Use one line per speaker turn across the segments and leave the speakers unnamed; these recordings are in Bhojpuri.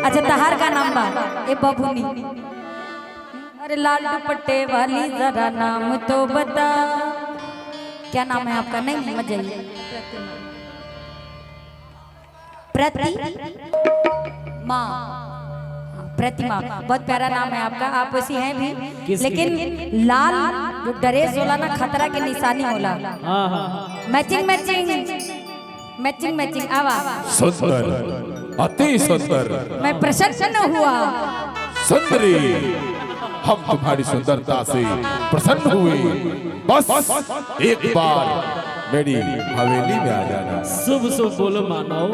अच्छा तहार का नाम बा ए बबुनी। अरे लाल दुपट्टे वाली जरा नाम तो बता, क्या नाम है आपका? नहीं मत जाइए। प्रतिमा, प्रतिमा बहुत प्यारा नाम है आपका, आप वैसी हैं भी, लेकिन लाल जो ड्रेस होला ना खतरा के निशानी होला। मैचिंग मैचिंग मैचिंग मैचिंग आवा
सुंदर, अति सुंदर।
मैं प्रसन्न हुआ।
सुंदरी, हम तुम्हारी सुंदरता से प्रसन्न हुए। बस एक बार मेरी हवेली में आ जाना।
शुभ शुभ बोलो मानव,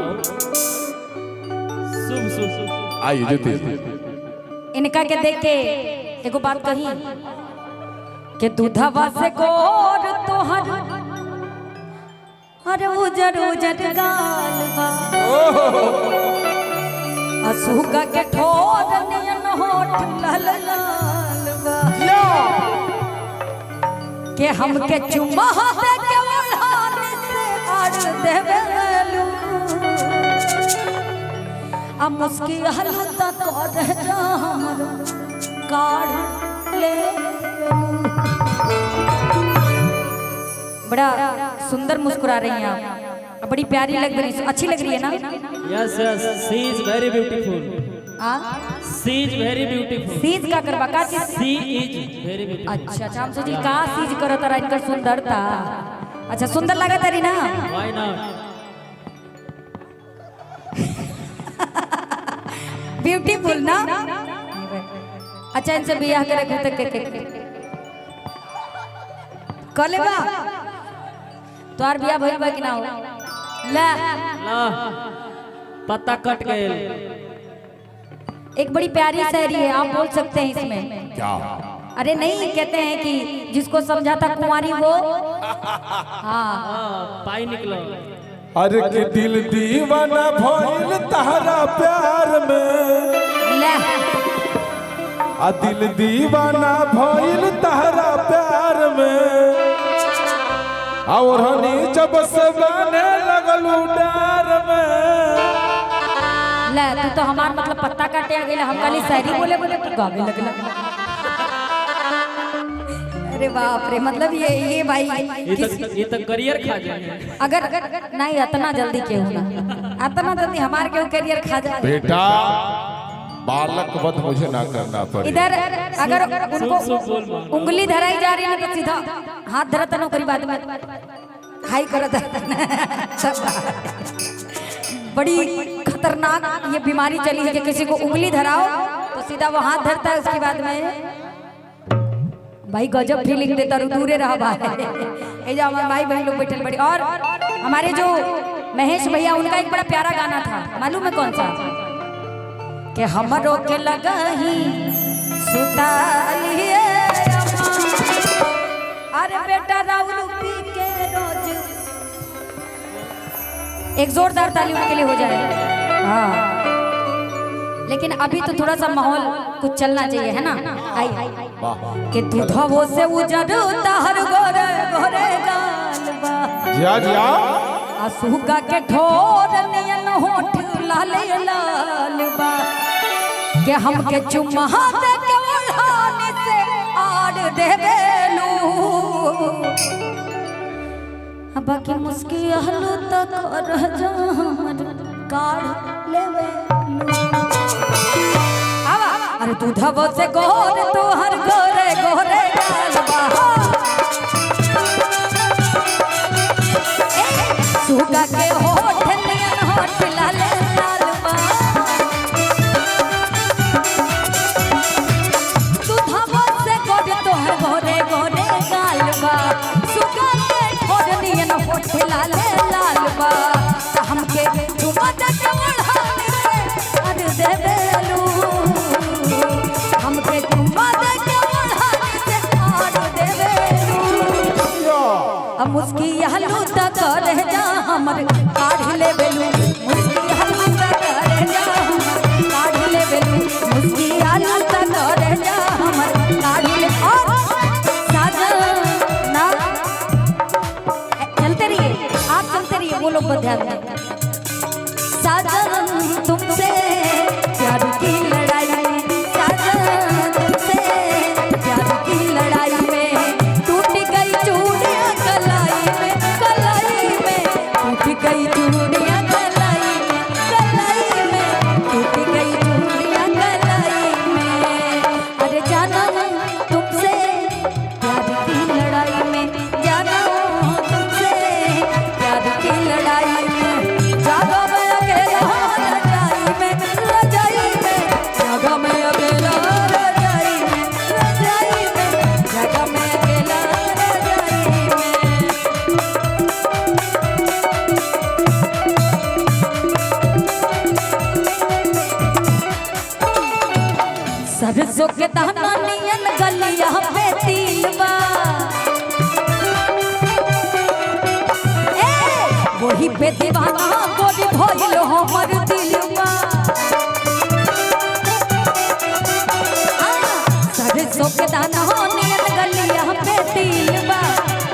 शुभ शुभ।
आइए ज्योति।
इनका के देख के एगो बात कही कि दूधवा से गोर तोहर, अरे उजर उजर गालवा, असुगा के ठोर नियन होठ लाल लालवा, के हमके चुम्मा दे के ओढ़ाने से आड़ देवेलू, आ मुस्की हलता कर जा हमर काढ़ ले। बड़ा सुंदर मुस्कुरा रही हैं आप, बड़ी प्यारी लग रही है, अच्छी लग रही है ना?
Yes yes, she is very beautiful.
She
is very beautiful.
सीज का करवा का चीज?
She is very beautiful.
अच्छा अच्छा, हम सोची का सीज करत रहा इनकर सुंदरता। अच्छा सुंदर लगत रही ना?
Why not.
ब्यूटीफुल ना? अच्छा इनसे बियाह करे तक कर लेबा? तोहार बियाह भइल बा कि ना हो? ला
पत्ता कट गए।
एक बड़ी प्यारी शायरी है, आप बोल सकते हैं इसमें।
क्या?
अरे नहीं, कहते हैं कि जिसको समझाता कुंवारी वो हाँ
पाई निकलो।
अरे के दिल दीवाना भइल तहरा प्यार में,
ले
आ दिल दीवाना भइल तहरा प्यार में, और हनी जब से गाने लगलू डार में।
ले तू तो हमार मतलब पत्ता काटे आ गेल, हम खाली शायरी बोले बोले तू गावे लगला। अरे बाप रे, मतलब ये भाई
ये तो करियर खा जाए।
अगर नहीं इतना जल्दी क्यों ना, इतना जल्दी हमारे क्यों करियर खा जाए?
बेटा बालक वध मुझे ना करना पड़े।
इधर अगर उनको उंगली धराई जा रही है तो सीधा हाथ धरता नौकरी बाद में हाई करता। बड़ी खतरनाक ये बीमारी चली है कि किसी को उंगली धराओ तो सीधा वो हाथ धरता है, उसके बाद में भाई गजब फीलिंग देता रू, दूरे रहा भाई। ये जो हमारे भाई बहन लोग बैठे बड़ी, और हमारे जो महेश भैया उनका एक बड़ा प्यारा गाना था, मालूम है कौन सा? कि हमरो के लगही सुतालिए अरे बेटा राउर पी के रोज। एक जोरदार ताली उनके लिए हो जाए। हाँ लेकिन अभी तो थोड़ा सा माहौल कुछ चलना चाहिए, है ना? आई कि दूधवो से उजर ताहर गोरे गोरे गालबा,
जिया जिया
असुगा के ठोर नियन होठ लाल लालबा, के हमके चुम्मा दे के ओढ़ाने से आड़ देवेलू, बाकी मुस्की हलू तक रह जा काढ़ लेवेलू। अरे दूधवो से गोर तोहर गोरे गोरे गालबा, सुगा के होठ नियन होठ लाल लालबा, दूधवो से गोर तोहर गोरे गोरे गालबा, सुगा के होठ नियन होठ लाल लालबा, हमके चुम्मा दे के ओढ़ाने से अरे देवेलू, हमके चुम्मा दे के ओढ़ाने से आड़ देवेलू, अब मुस्की हलू तक रह जा हमर काढ़ लेवेलू, मुस्की हलू तक रह जा हमर काढ़ लेवेलू, मुस्की हलू तक रह जा हमर काढ़ ले। और साजना चलते रहिए, आप चलते रहिए, वो लोग ध्यान दें। साजन तुमसे प्यार सरसों के दाना नियन गलिया पे तिलवा वही पे दीवाना गोरी भइल हमर दिलवा सरसों के दाना नियन गलिया पे तिलवा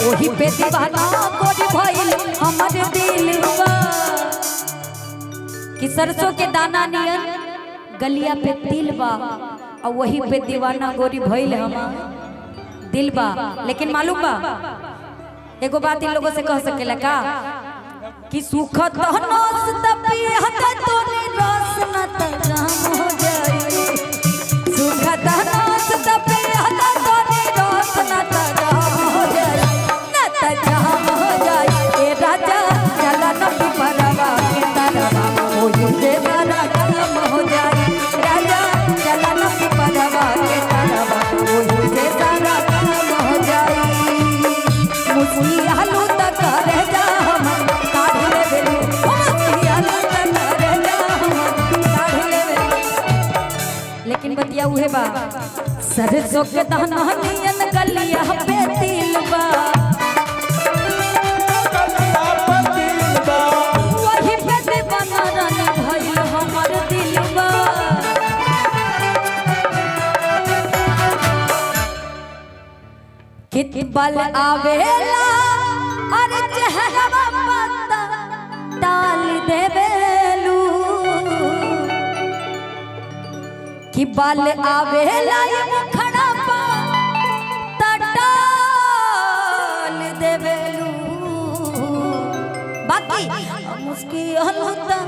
वही पे दीवाना गोरी भइल हमर दिलवा कि सरसों के दाना नियन गलिया पे तिलवा और वही पे दीवाना गोरी भइल हमर दिलवा। लेकिन मालूम बा एगो बात इन लोगों से कह सकेला का कि सुख तहनोस तपी हत तोने रस न त जाम हो जाई सुख तहनोस तपी हत तोने रस न त जाम हो जाई न त जाम हो जाई ए राजा चला न पिपरवा के तरवा ओ युगे सारा काम हो जाई राजा चला न पिपरवा के तरवा ओ युगे सारा काम हो जाई मुसी हालू तक रह जा हम लेकिन बतिया उहे बा सरसों के दाना नियन गलिया पे तिलवा वही पे दीवाना रानी भइल हमर दिलवा कित बल आवेला अरे चेहरा पत्ता डाल देवेलू कि बाल आवेला ये मुखड़ा पा डाल देवेलू बाकी मुस्की हलता